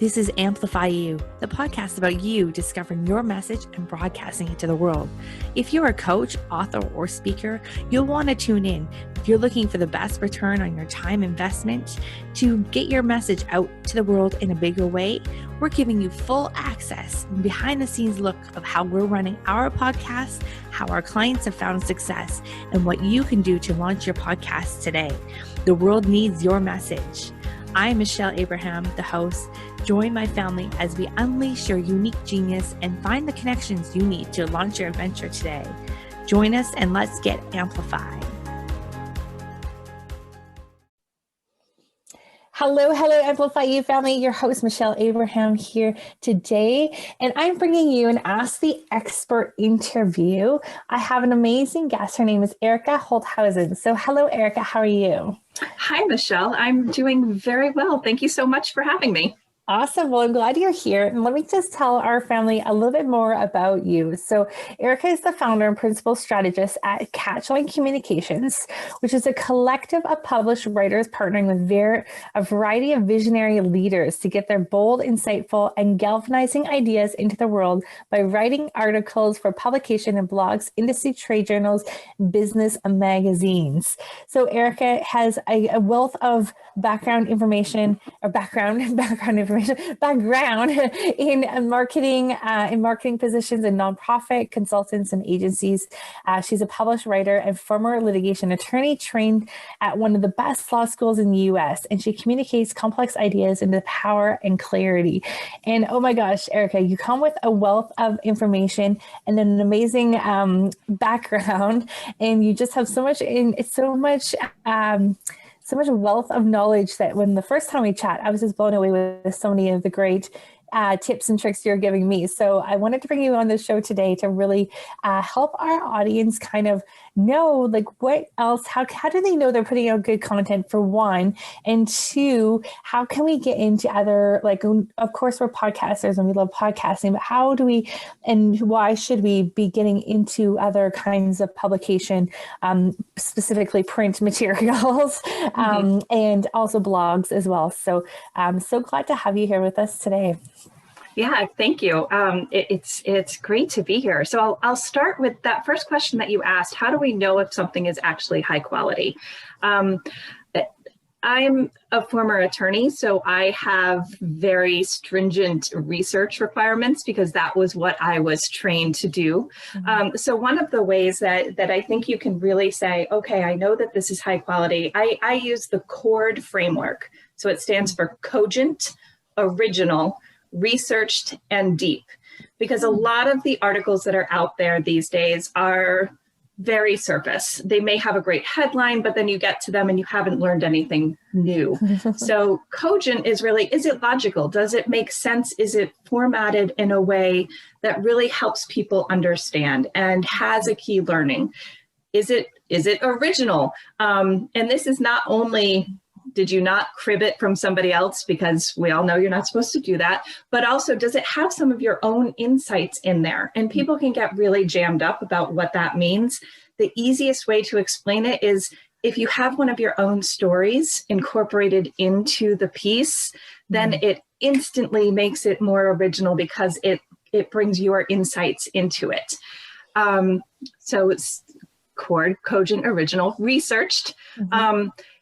This is Amplify You, the podcast about you discovering your message and broadcasting it to the world. If you're a coach, author, or speaker, you'll want to tune in. If you're looking for the best return on your time investment to get your message out to the world in a bigger way, we're giving you full access and behind the scenes look of how we're running our podcast, how our clients have found success, and what you can do to launch your podcast today. The world needs your message. I'm Michelle Abraham, the host. Join my family as we unleash your unique genius and find the connections you need to launch your adventure today. Join us and let's get amplified. Hello, Amplify You family. Your host, Michelle Abraham here today. And I'm bringing you an Ask the Expert interview. I have an amazing guest. Her name is Erica Holthausen. So hello, Erica. How are you? Hi, Michelle. I'm doing very well. Thank you so much for having me. Awesome. Well, I'm glad you're here. And let me just tell our family a little bit more about you. So Erica is the founder and principal strategist at Catchline Communications, which is a collective of published writers partnering with a variety of visionary leaders to get their bold, insightful, and galvanizing ideas into the world by writing articles for publication in blogs, industry trade journals, business magazines. So Erica has a wealth of background in marketing, in marketing positions in nonprofit consultants and agencies. She's a published writer and former litigation attorney trained at one of the best law schools in the US, and she communicates complex ideas into power and clarity. And oh my gosh, Erica, you come with a wealth of information and an amazing background, and you just have so much wealth of knowledge that when the first time we chat, I was just blown away with so many of the great tips and tricks you're giving me. So I wanted to bring you on the show today to really help our audience kind of know, like, what else, how do they know they're putting out good content, for one, and two, how can we get into other, like, of course we're podcasters and we love podcasting, but how do we, and why should we be getting into other kinds of publication, specifically print materials, and also blogs as well. So I'm so glad to have you here with us today. Yeah, thank you. It's great to be here. So I'll start with that first question that you asked. How do we know if something is actually high quality? I'm a former attorney, so I have very stringent research requirements because that was what I was trained to do. So one of the ways that I think you can really say, okay, I know that this is high quality, I use the Chord Framework. So it stands for cogent, original, researched, and deep, because a lot of the articles that are out there these days are very surface. They may have a great headline, but then you get to them and you haven't learned anything new. So cogent is really, is it logical? Does it make sense? Is it formatted in a way that really helps people understand and has a key learning? Is it original? And this is not only, did you not crib it from somebody else? Because we all know you're not supposed to do that. But also, does it have some of your own insights in there? And people can get really jammed up about what that means. The easiest way to explain it is if you have one of your own stories incorporated into the piece, then it instantly makes it more original because it brings your insights into it. So it's Chord, cogent, original, researched.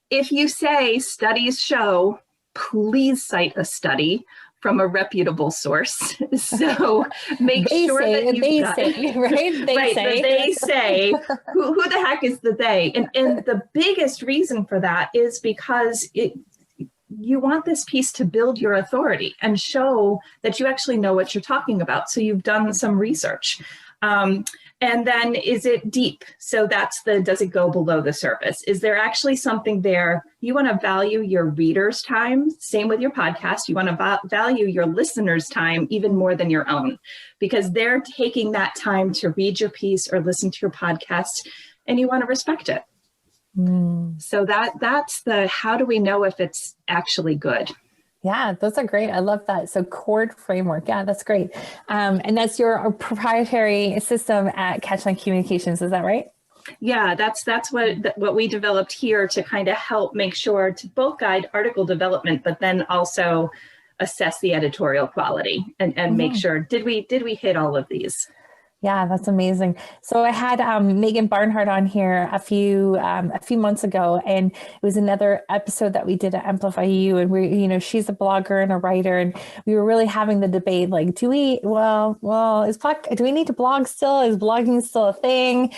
If you say studies show, please cite a study from a reputable source. So make sure that you've got it. Right? They say. Who the heck is the they? And the biggest reason for that is because you want this piece to build your authority and show that you actually know what you're talking about. So you've done some research. And then, is it deep? So that's does it go below the surface? Is there actually something there? You want to value your reader's time. Same with your podcast. You want to value your listener's time even more than your own, because they're taking that time to read your piece or listen to your podcast, and you want to respect it. So that's how do we know if it's actually good? Yeah, those are great. I love that. So Chord Framework. Yeah, that's great. And that's your proprietary system at Catchline Communications. Is that right? Yeah, that's what we developed here to kind of help make sure to both guide article development, but then also assess the editorial quality and make sure, did we hit all of these? Yeah, that's amazing. So I had Megan Barnhart on here a few months ago, and it was another episode that we did at Amplify You. And she's a blogger and a writer, and we were really having the debate, like, do we need to blog still? Is blogging still a thing,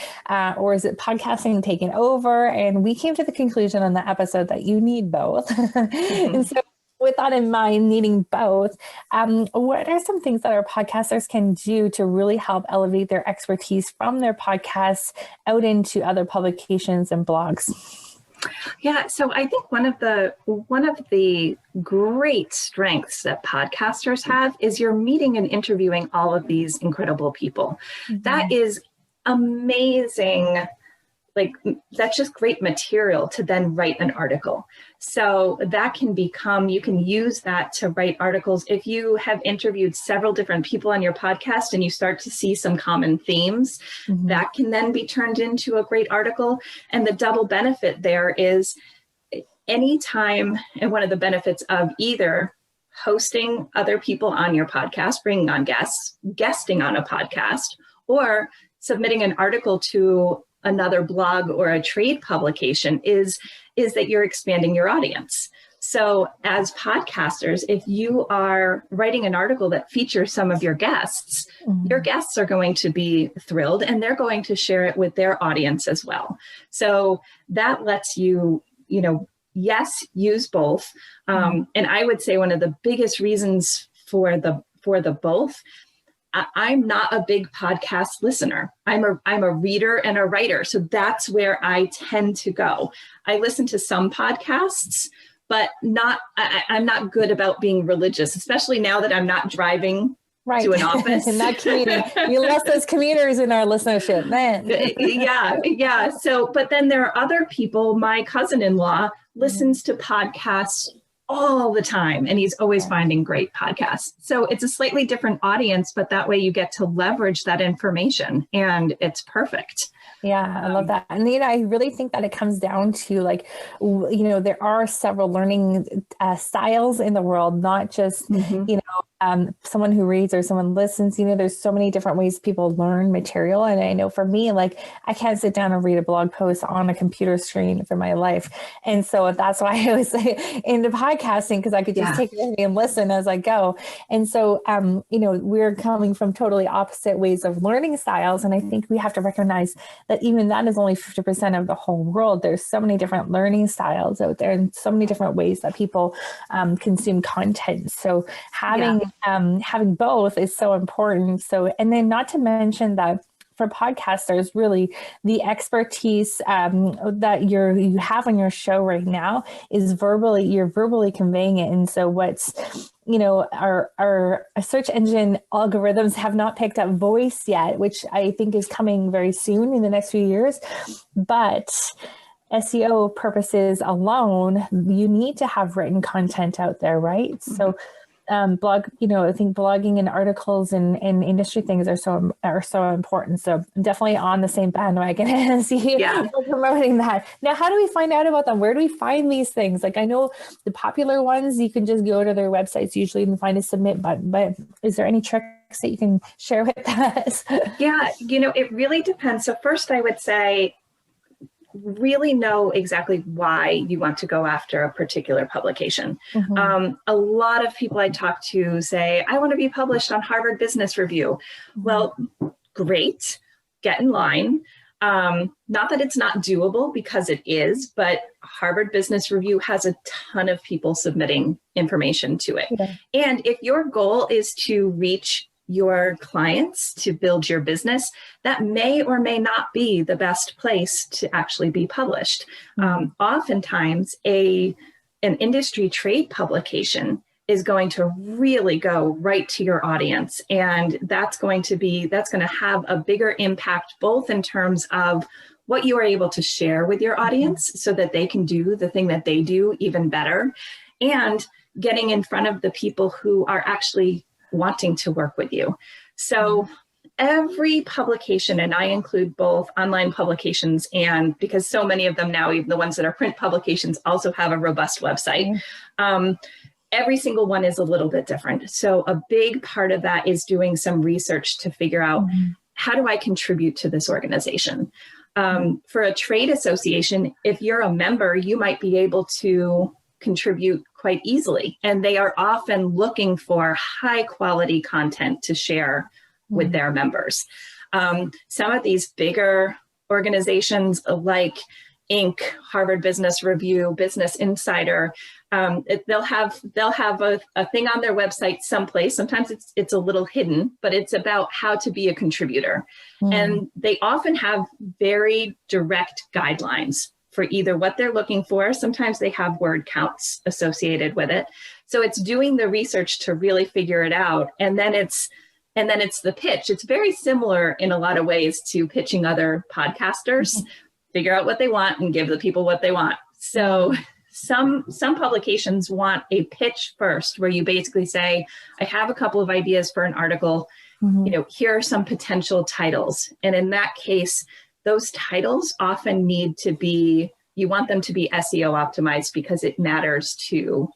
or is it podcasting taking over? And we came to the conclusion on the episode that you need both. And so, with that in mind, needing both, what are some things that our podcasters can do to really help elevate their expertise from their podcasts out into other publications and blogs? Yeah, so I think one of the great strengths that podcasters have is you're meeting and interviewing all of these incredible people. That is amazing. Like, that's just great material to then write an article. So that can you can use that to write articles. If you have interviewed several different people on your podcast and you start to see some common themes, that can then be turned into a great article. And the double benefit there is anytime, and one of the benefits of either hosting other people on your podcast, bringing on guests, guesting on a podcast, or submitting an article to another blog or a trade publication is that you're expanding your audience. So as podcasters, if you are writing an article that features some of your guests are going to be thrilled, and they're going to share it with their audience as well. So that lets you, yes, use both. And I would say one of the biggest reasons for the both, I'm not a big podcast listener. I'm a reader and a writer. So that's where I tend to go. I listen to some podcasts, but I'm not good about being religious, especially now that I'm not driving to an office. And not commuting. We lost those commuters in our listenership, man. Yeah. So, but then there are other people. My cousin-in-law listens to podcasts all the time, and he's always finding great podcasts. So it's a slightly different audience, but that way you get to leverage that information, and it's perfect. Yeah, I love that. And I really think that it comes down to there are several learning styles in the world, not just, someone who reads or someone listens. There's so many different ways people learn material. And I know for me, I can't sit down and read a blog post on a computer screen for my life. And so that's why I was into podcasting, because I could just take it and listen as I go. And so, we're coming from totally opposite ways of learning styles. And I think we have to recognize that even that is only 50% of the whole world. There's so many different learning styles out there, and so many different ways that people consume content. So having both is so important. So, and then not to mention that for podcasters, really the expertise that you have on your show right now is you're verbally conveying it. And so our search engine algorithms have not picked up voice yet, which I think is coming very soon in the next few years. But SEO purposes alone, you need to have written content out there, right? So I think blogging and articles and industry things are so important. So I'm definitely on the same bandwagon as you for promoting that. Now, how do we find out about them? Where do we find these things? I know the popular ones, you can just go to their websites usually and find a submit button, but is there any tricks that you can share with us? Yeah, it really depends. So first I would say, really know exactly why you want to go after a particular publication. A lot of people I talk to say, I want to be published on Harvard Business Review. Well, great, get in line. Not that it's not doable, because it is, but Harvard Business Review has a ton of people submitting information to it. And if your goal is to reach your clients, to build your business, that may or may not be the best place to actually be published. Oftentimes, an industry trade publication is going to really go right to your audience, and that's going to have a bigger impact, both in terms of what you are able to share with your audience so that they can do the thing that they do even better, and getting in front of the people who are actually wanting to work with you. So every publication, and I include both online publications, and because so many of them now, even the ones that are print publications, also have a robust website. every single one is a little bit different. So a big part of that is doing some research to figure out, how do I contribute to this organization? For a trade association, if you're a member, you might be able to contribute quite easily. And they are often looking for high quality content to share with their members. Some of these bigger organizations like Inc., Harvard Business Review, Business Insider, they'll have a thing on their website someplace. Sometimes it's a little hidden, but it's about how to be a contributor. And they often have very direct guidelines for either what they're looking for. Sometimes they have word counts associated with it. So it's doing the research to really figure it out. And then it's the pitch. It's very similar in a lot of ways to pitching other podcasters. Figure out what they want and give the people what they want. So some publications want a pitch first, where you basically say, I have a couple of ideas for an article. Here are some potential titles. And in that case, those titles often need to be, you want them to be SEO optimized because it matters to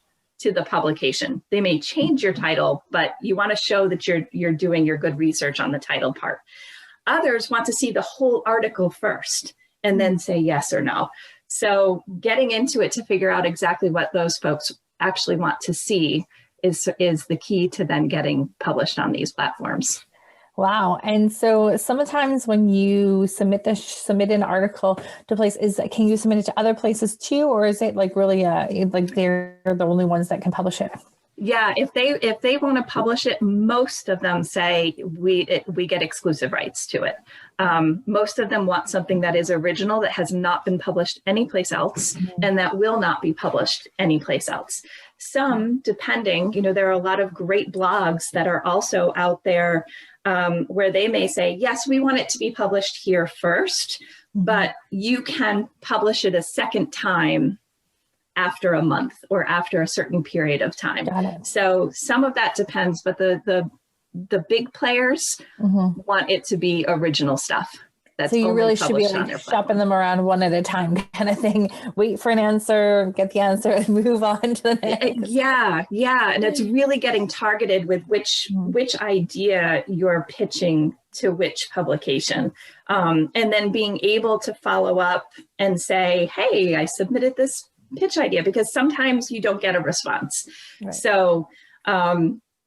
the publication. They may change your title, but you want to show that you're doing your good research on the title part. Others want to see the whole article first and then say yes or no. So getting into it to figure out exactly what those folks actually want to see is the key to then getting published on these platforms. Wow. And so sometimes when you submit an article to place, can you submit it to other places too? Or is it like really like they're the only ones that can publish it? Yeah, if they want to publish it, most of them say we get exclusive rights to it. Most of them want something that is original, that has not been published anyplace else, and that will not be published anyplace else. Some, depending, there are a lot of great blogs that are also out there where they may say, yes, we want it to be published here first, but you can publish it a second time after a month or after a certain period of time. So some of that depends, but the big players want it to be original stuff. So you really should be like shopping them around one at a time kind of thing. Wait for an answer, get the answer, and move on to the next. Yeah. And it's really getting targeted with which idea you're pitching to which publication. And then being able to follow up and say, hey, I submitted this pitch idea, because sometimes you don't get a response. Right. So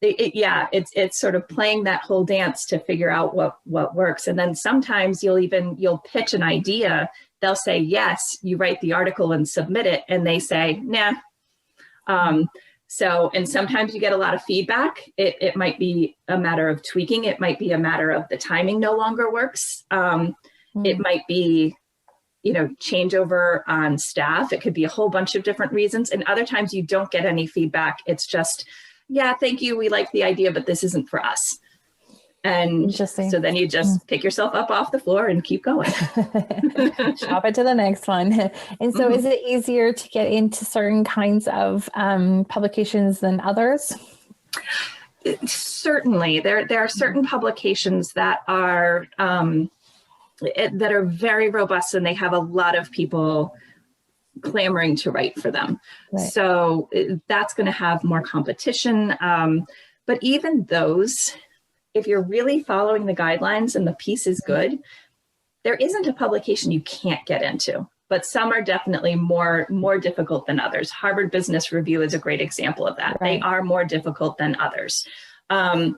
it's sort of playing that whole dance to figure out what works. And then sometimes you'll pitch an idea. They'll say, yes, you write the article and submit it. And they say, nah. And sometimes you get a lot of feedback. It might be a matter of tweaking. It might be a matter of the timing no longer works. It might be, changeover on staff. It could be a whole bunch of different reasons. And other times you don't get any feedback. It's just, yeah, thank you. We like the idea, but this isn't for us. And so then you just pick yourself up off the floor and keep going. Shop it to the next one. And so is it easier to get into certain kinds of publications than others? Certainly. There are certain publications that are very robust, and they have a lot of people clamoring to write for them. Right. So that's going to have more competition. But even those, if you're really following the guidelines and the piece is good, there isn't a publication you can't get into. But some are definitely more difficult than others. Harvard Business Review is a great example of that. Right. They are more difficult than others. And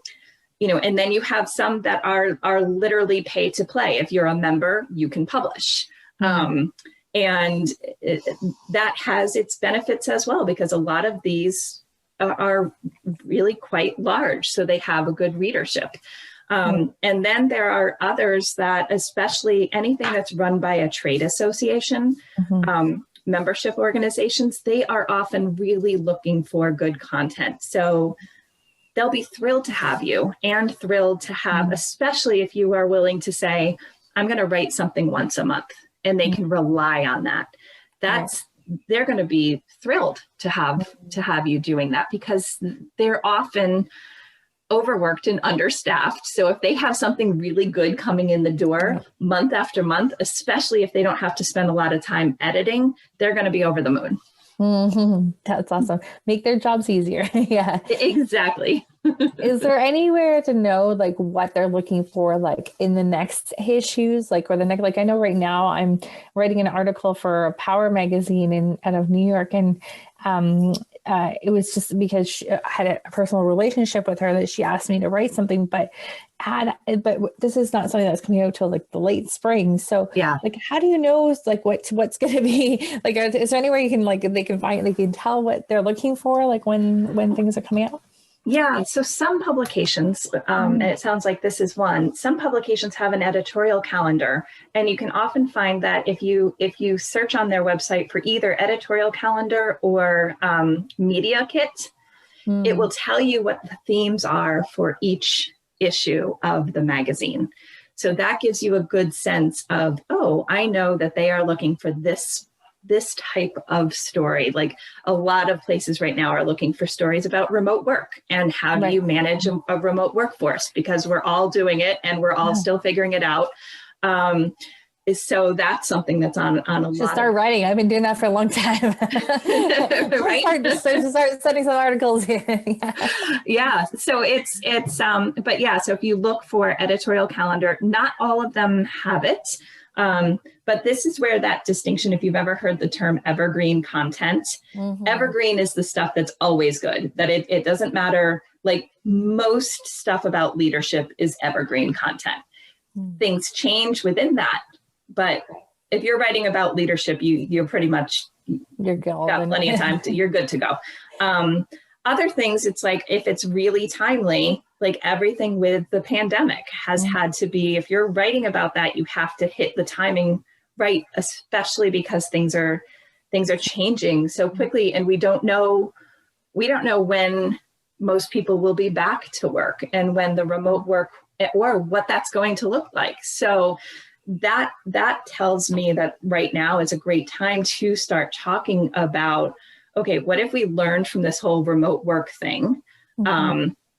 then you have some that are literally pay to play. If you're a member, you can publish. And that has its benefits as well, because a lot of these are really quite large. So they have a good readership. And then there are others that, especially anything that's run by a trade association, membership organizations, they are often really looking for good content. So they'll be thrilled to have you, and thrilled to have, especially if you are willing to say, I'm going to write something once a month, and they can rely on that. They're going to be thrilled to have you doing that, because they're often overworked and understaffed. So if they have something really good coming in the door month after month, especially if they don't have to spend a lot of time editing, they're going to be over the moon. That's awesome. Make their jobs easier. Yeah. Exactly. Is there anywhere to know like what they're looking for, like in the next issues, like, or the next, like I know right now I'm writing an article for Power magazine out of New York, and um, it was just because I had a personal relationship with her that she asked me to write something, but this is not something that's coming out till like the late spring. So Yeah. like, how do you know like what's going to be like? Is there anywhere you can like they can tell what they're looking for, like when things are coming out? Yeah, so some publications, and it sounds like this is one, some publications have an editorial calendar, and you can often find that if you search on their website for either editorial calendar or media kit, it will tell you what the themes are for each issue of the magazine. So that gives you a good sense of, oh, I know that they are looking for this type of story. Like a lot of places right now are looking for stories about remote work and how do you manage a remote workforce, because we're all doing it and we're all still figuring it out. So that's something that's on a lot. Just start writing. I've been doing that for a long time. Right. start sending some articles. Yeah. So but yeah, so if you look for editorial calendar, not all of them have it. But this is where that distinction, if you've ever heard the term evergreen content, evergreen is the stuff that's always good, that it doesn't matter. Like most stuff about leadership is evergreen content. Things change within that. But if you're writing about leadership, you're pretty much, you're got plenty of time you're good to go. Other things, it's like, if it's really timely, like everything with the pandemic has had to be, if you're writing about that, you have to hit the timing right, especially because things are changing so quickly, and we don't know when most people will be back to work and when the remote work or what that's going to look like. So that tells me that right now is a great time to start talking about, okay, what if we learned from this whole remote work thing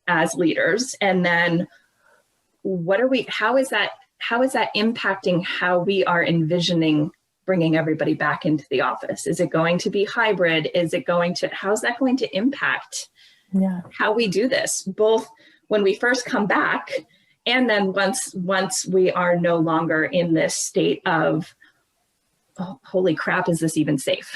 as leaders? And then how is that impacting how we are envisioning bringing everybody back into the office? Is it going to be hybrid? How's that going to impact how we do this, both when we first come back and then once we are no longer in this state of, oh, holy crap, is this even safe?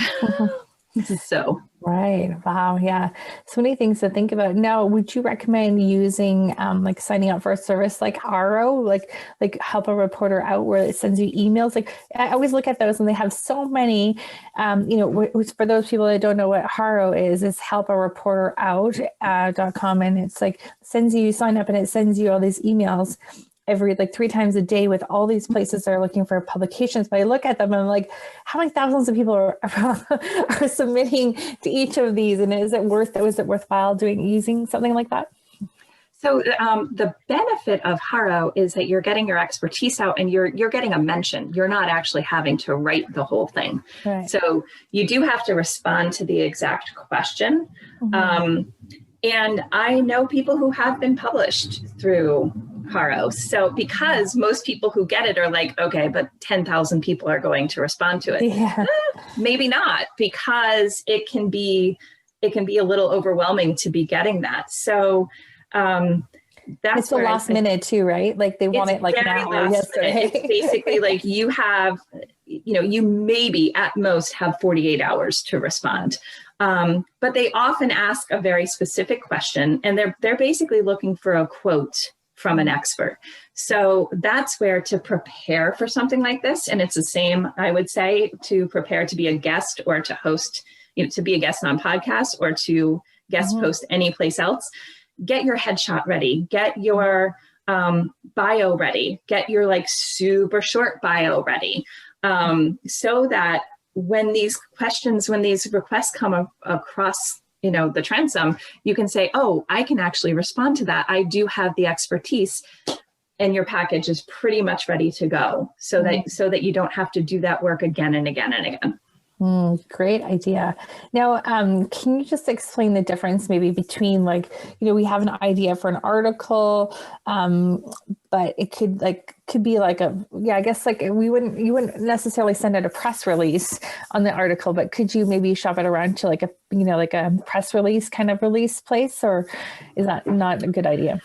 So. Right. Wow. Yeah. So many things to think about. Now, would you recommend using like signing up for a service like Haro, like Help a Reporter Out, where it sends you emails? Like I always look at those and they have so many, for those people that don't know what Haro is, it's helpareporterout.com. And it's like sign up and it sends you all these emails every 3 times a day with all these places that are looking for publications. But I look at them and I'm like, how many thousands of people are submitting to each of these? And was it worthwhile using something like that? So the benefit of Haro is that you're getting your expertise out and you're getting a mention. You're not actually having to write the whole thing. Right. So you do have to respond to the exact question. And I know people who have been published through Haro. So because most people who get it are like, okay, but 10,000 people are going to respond to it. Yeah. Maybe not, because it can be a little overwhelming to be getting that. So that's it's the last minute too, right? Like they want it like now or yesterday. It's basically like you maybe at most have 48 hours to respond. But they often ask a very specific question, and they're basically looking for a quote from an expert. So that's where to prepare for something like this, and it's the same, I would say, to prepare to be a guest or to host, to be a guest on podcasts or to guest post any place else. Get your headshot ready, get your bio ready, get your super short bio ready, so that when these requests come across, the transom, you can say, oh, I can actually respond to that. I do have the expertise, and your package is pretty much ready to go, so that you don't have to do that work again and again and again. Great idea. Now, can you just explain the difference maybe between we have an idea for an article, but it could could be like I guess like you wouldn't necessarily send out a press release on the article, but could you maybe shop it around to like a press release kind of release place, or is that not a good idea?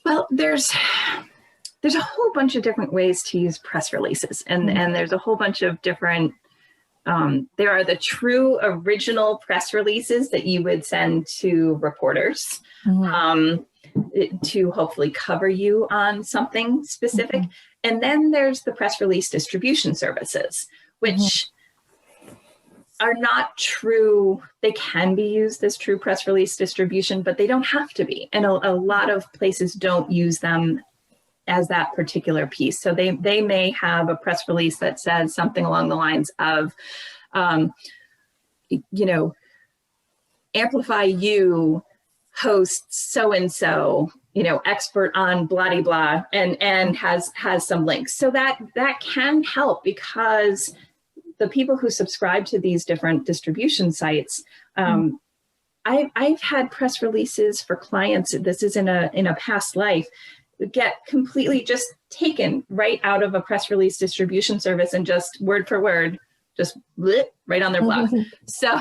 Well, there's a whole bunch of different ways to use press releases, and there's a whole bunch of different, there are the true original press releases that you would send to reporters to hopefully cover you on something specific. And then there's the press release distribution services, which are not true. They can be used as true press release distribution, but they don't have to be. And a lot of places don't use them as that particular piece. So they may have a press release that says something along the lines of, Amplify You hosts so-and-so, expert on blah, blah, and has some links. So that can help, because the people who subscribe to these different distribution sites, I've had press releases for clients, this is in a past life, get completely just taken right out of a press release distribution service and just word for word, just right on their blog. So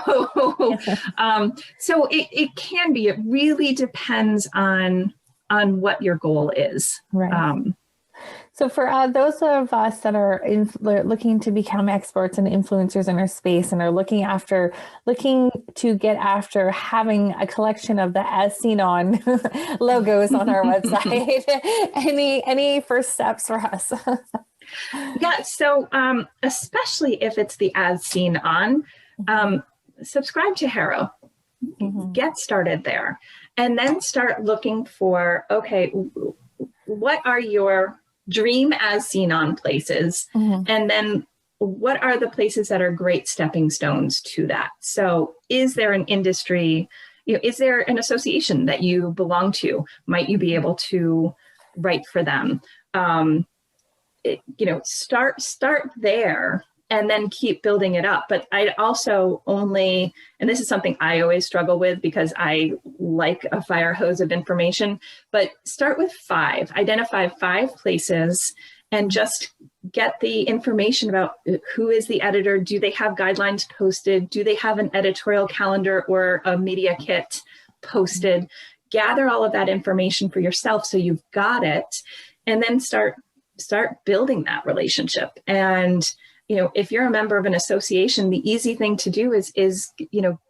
it can be, it really depends on what your goal is. Right. So for those of us that are looking to become experts and influencers in our space and are looking to get after having a collection of the As Seen On logos on our website, any first steps for us? Yeah. So especially if it's the As Seen On, subscribe to Harrow, get started there, and then start looking for, okay, what are your dream As Seen On places? And then what are the places that are great stepping stones to that? So is there an industry, is there an association that you belong to? Might you be able to write for them? Start there and then keep building it up. But I'd also only, and this is something I always struggle with because I like a fire hose of information, but start with 5, identify 5 places and just get the information about who is the editor. Do they have guidelines posted? Do they have an editorial calendar or a media kit posted? Gather all of that information for yourself so you've got it, and then start building that relationship. And if you're a member of an association, the easy thing to do is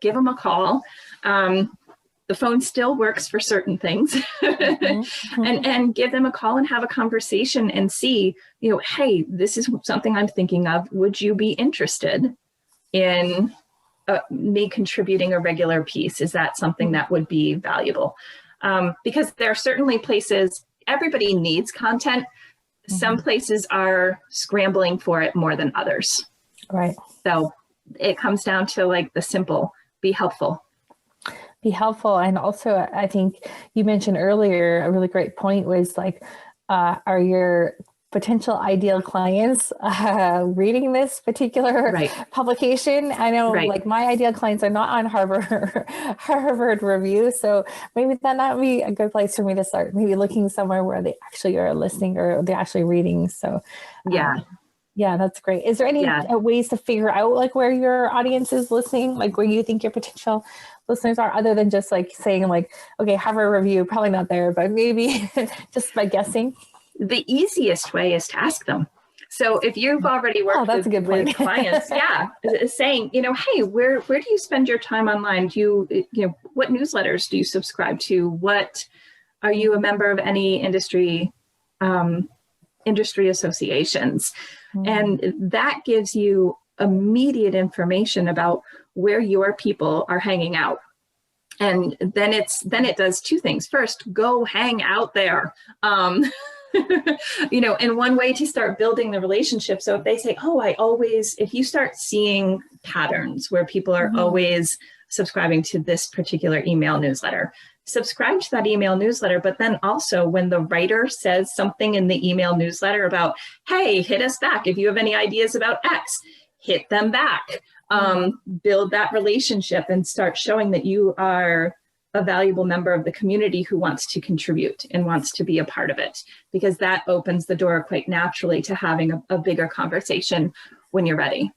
give them a call. The phone still works for certain things, and give them a call and have a conversation and see, hey, this is something I'm thinking of. Would you be interested in me contributing a regular piece? Is that something that would be valuable? Because there are certainly places, everybody needs content. Some places are scrambling for it more than others. Right. So it comes down to like the simple, be helpful. Be helpful. And also, I think you mentioned earlier, a really great point was like, are your potential ideal clients reading this particular publication? I know like my ideal clients are not on Harvard Review. So maybe that not be a good place for me to start, maybe looking somewhere where they actually are listening or they're actually reading. So yeah, that's great. Is there any ways to figure out like where your audience is listening, like where you think your potential listeners are, other than just like saying like, okay, Harvard Review, probably not there, but maybe just by guessing? The easiest way is to ask them. So if you've already worked with clients, saying, hey, where do you spend your time online? Do you what newsletters do you subscribe to? What are you a member of any industry associations? And that gives you immediate information about where your people are hanging out. And then it does 2 things. First, go hang out there. And one way to start building the relationship. So if they say, if you start seeing patterns where people are always subscribing to this particular email newsletter, subscribe to that email newsletter. But then also when the writer says something in the email newsletter about, hey, hit us back. If you have any ideas about X, hit them back. Build that relationship and start showing that you are a valuable member of the community who wants to contribute and wants to be a part of it, because that opens the door quite naturally to having a bigger conversation when you're ready.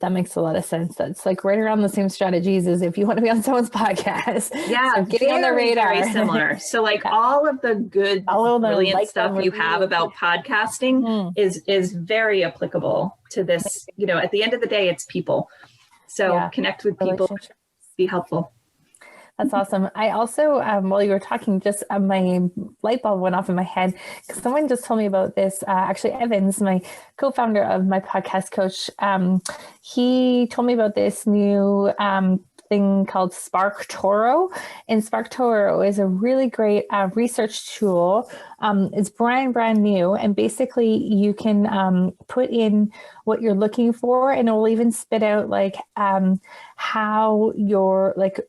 That makes a lot of sense. That's like right around the same strategies as if you want to be on someone's podcast. Yeah, so getting on the radar. Very similar. So like all of the good, brilliant stuff you have about podcasting is very applicable to this. You know, at the end of the day, it's people. So connect with people, be helpful. That's awesome. I also, while you were talking, just my light bulb went off in my head because someone just told me about this. Actually, Evans, my co-founder of my podcast coach, he told me about this new thing called Spark Toro. And Spark Toro is a really great research tool. It's brand new. And basically you can put in what you're looking for, and it will even spit out like how your like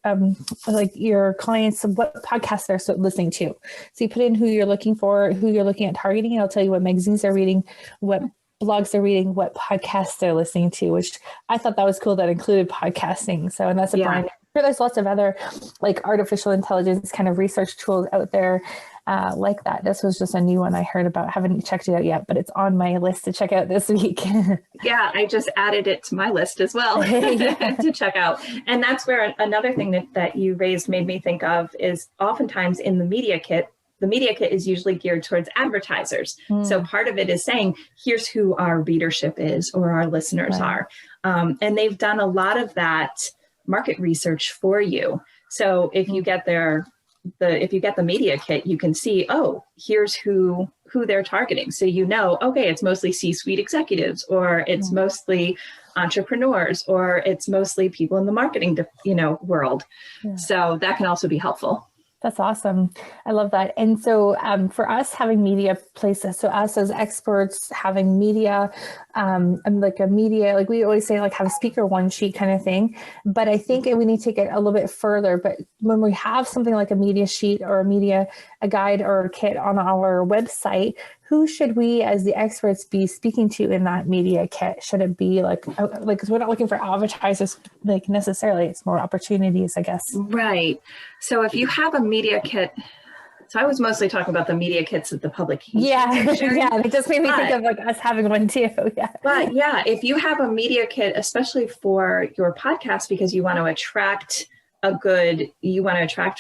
your clients, what podcasts they're listening to. So you put in who you're looking for, who you're looking at targeting, and it'll tell you what magazines they're reading, what blogs they're reading, what podcasts they're listening to, which I thought that was cool that included podcasting. So, and that's a brand. There's lots of other like artificial intelligence kind of research tools out there like that. This was just a new one I heard about. Haven't checked it out yet, but it's on my list to check out this week. Yeah, I just added it to my list as well to check out. And that's where another thing that you raised made me think of is oftentimes in the media kit is usually geared towards advertisers. So part of it is saying, here's who our readership is or our listeners are. And they've done a lot of that market research for you. So if you get if you get the media kit, you can see, oh, here's who they're targeting. So you know, okay, it's mostly C-suite executives, or it's mostly entrepreneurs, or it's mostly people in the marketing, world. So that can also be helpful. That's awesome. I love that. And so for us having media places, so us as experts having media, like a media, like we always say, like have a speaker one sheet kind of thing. But I think we need to get a little bit further. But when we have something like a media sheet or a guide or a kit on our website, who should we as the experts be speaking to in that media kit? Should it be like, because we're not looking for advertisers like necessarily, it's more opportunities, I guess. Right. So if you have a media kit, so I was mostly talking about the media kits that the publication. Yeah. It just made me think of like us having one too. Yeah. But yeah, if you have a media kit, especially for your podcast, because you want to attract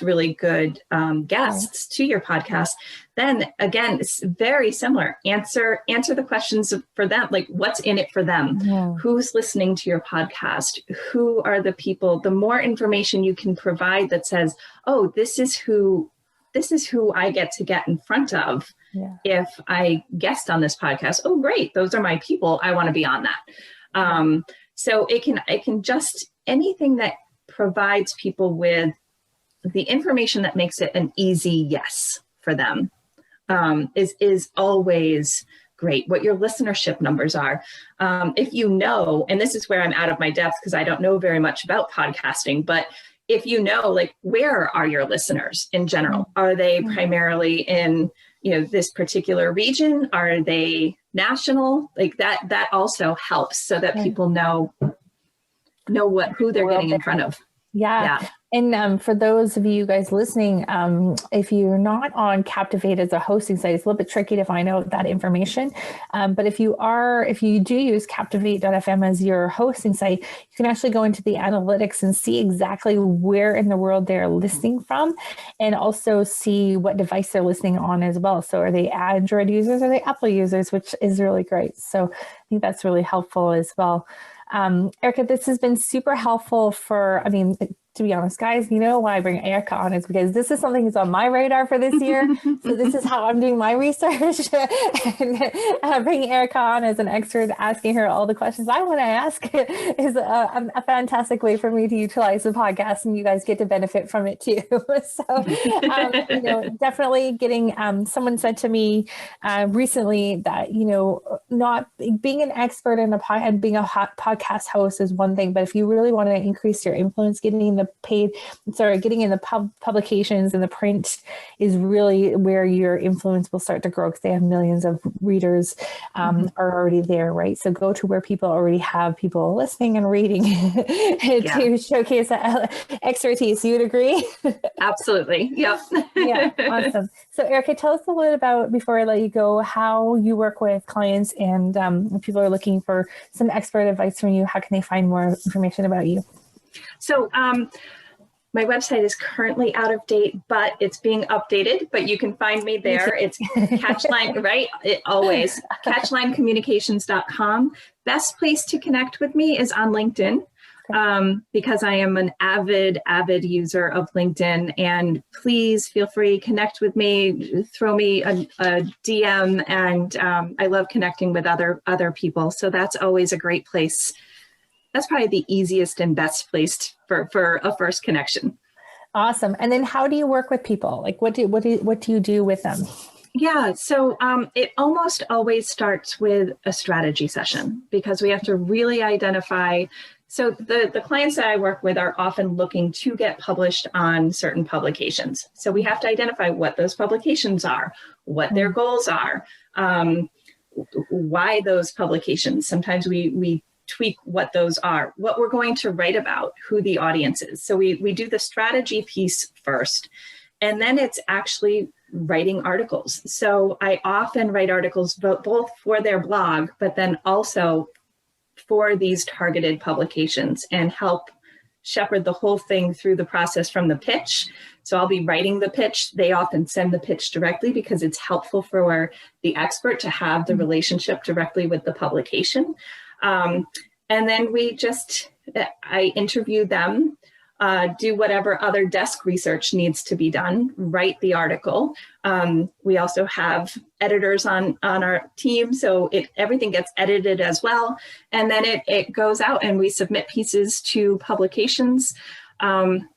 really good guests to your podcast, then again, it's very similar. Answer the questions for them, like what's in it for them, who's listening to your podcast, who are the people. The more information you can provide that says, oh, this is who I get in front of if I guest on this podcast. Oh, great, those are my people. I want to be on that. So it can just anything that provides people with the information that makes it an easy yes for them is always great. What your listenership numbers are. If you know, and this is where I'm out of my depth because I don't know very much about podcasting, but if you know, like, where are your listeners in general? Are they primarily in, this particular region? Are they national? Like that also helps so that people know who they're getting in front of. Yeah. And for those of you guys listening, if you're not on Captivate as a hosting site, it's a little bit tricky to find out that information. But if you do use Captivate.fm as your hosting site, you can actually go into the analytics and see exactly where in the world they're listening from, and also see what device they're listening on as well. So are they Android users? Or are they Apple users? Which is really great. So I think that's really helpful as well. Erica, this has been super helpful to be honest, guys, you know why I bring Erica on is because this is something that's on my radar for this year. So this is how I'm doing my research. And bringing Erica on as an expert, asking her all the questions I want to ask is a fantastic way for me to utilize the podcast, and you guys get to benefit from it too. So, definitely getting, someone said to me recently that, not being an expert in and being a hot podcast host is one thing, but if you really want to increase your influence, getting in the getting in the publications and the print is really where your influence will start to grow, because they have millions of readers are already there, right? So go to where people already have people listening and reading to showcase that expertise. You'd agree? Absolutely. Yep. Yeah. Awesome. So Erica, tell us a little about, before I let you go, how you work with clients, and if people are looking for some expert advice from you, how can they find more information about you? So my website is currently out of date, but it's being updated, but you can find me there. It's Catchline, right? Always. CatchlineCommunications.com. Best place to connect with me is on LinkedIn. Because I am an avid user of LinkedIn, and please feel free, connect with me, throw me a DM, and I love connecting with other people. So that's always a great place. That's probably the easiest and best place for a first connection. Awesome. And then how do you work with people? Like what do you do with them? Yeah, so it almost always starts with a strategy session, because we have to really identify. So the clients that I work with are often looking to get published on certain publications. So we have to identify what those publications are, what their goals are, why those publications. Sometimes we tweak what those are, what we're going to write about, who the audience is. So we do the strategy piece first, and then it's actually writing articles. So I often write articles both for their blog, but then also for these targeted publications, and help shepherd the whole thing through the process from the pitch. So I'll be writing the pitch. They often send the pitch directly, because it's helpful for the expert to have the relationship directly with the publication. And then I interview them, do whatever other desk research needs to be done, write the article. We also have editors on our team, so everything gets edited as well. And then it goes out, and we submit pieces to publications. And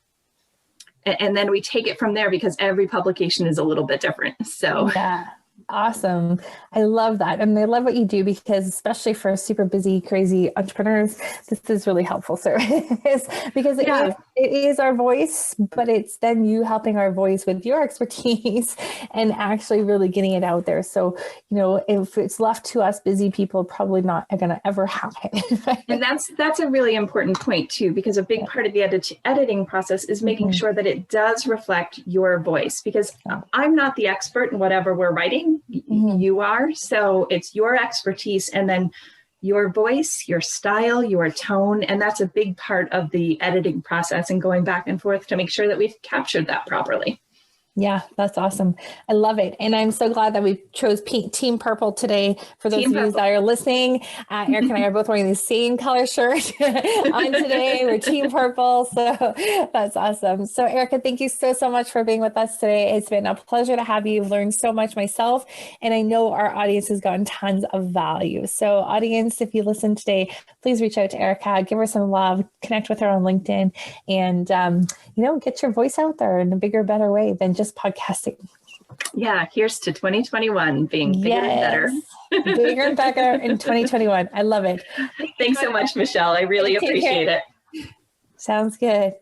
then we take it from there, because every publication is a little bit different. So yeah. Awesome. I love that. And I love what you do, because especially for super busy, crazy entrepreneurs, this is really helpful service, because it is our voice, but it's then you helping our voice with your expertise and actually really getting it out there. So, if it's left to us busy people, probably not going to ever happen. Right? And that's a really important point too, because a big part of the editing process is making sure that it does reflect your voice, because I'm not the expert in whatever we're writing. You are. So it's your expertise, and then your voice, your style, your tone. And that's a big part of the editing process, and going back and forth to make sure that we've captured that properly. Yeah, that's awesome. I love it. And I'm so glad that we chose Team Purple today. For those of you that are listening, Eric and I are both wearing the same color shirt on today. We're Team Purple. So that's awesome. So Erica, thank you so much for being with us today. It's been a pleasure to have you. I've learned so much myself, and I know our audience has gotten tons of value. So audience, if you listen today, please reach out to Erica, give her some love, connect with her on LinkedIn, and, get your voice out there in a bigger, better way than just podcasting. Yeah, here's to 2021 being bigger and better. Bigger and better in 2021. I love it. Thanks so much, Michelle. I really appreciate it. Sounds good.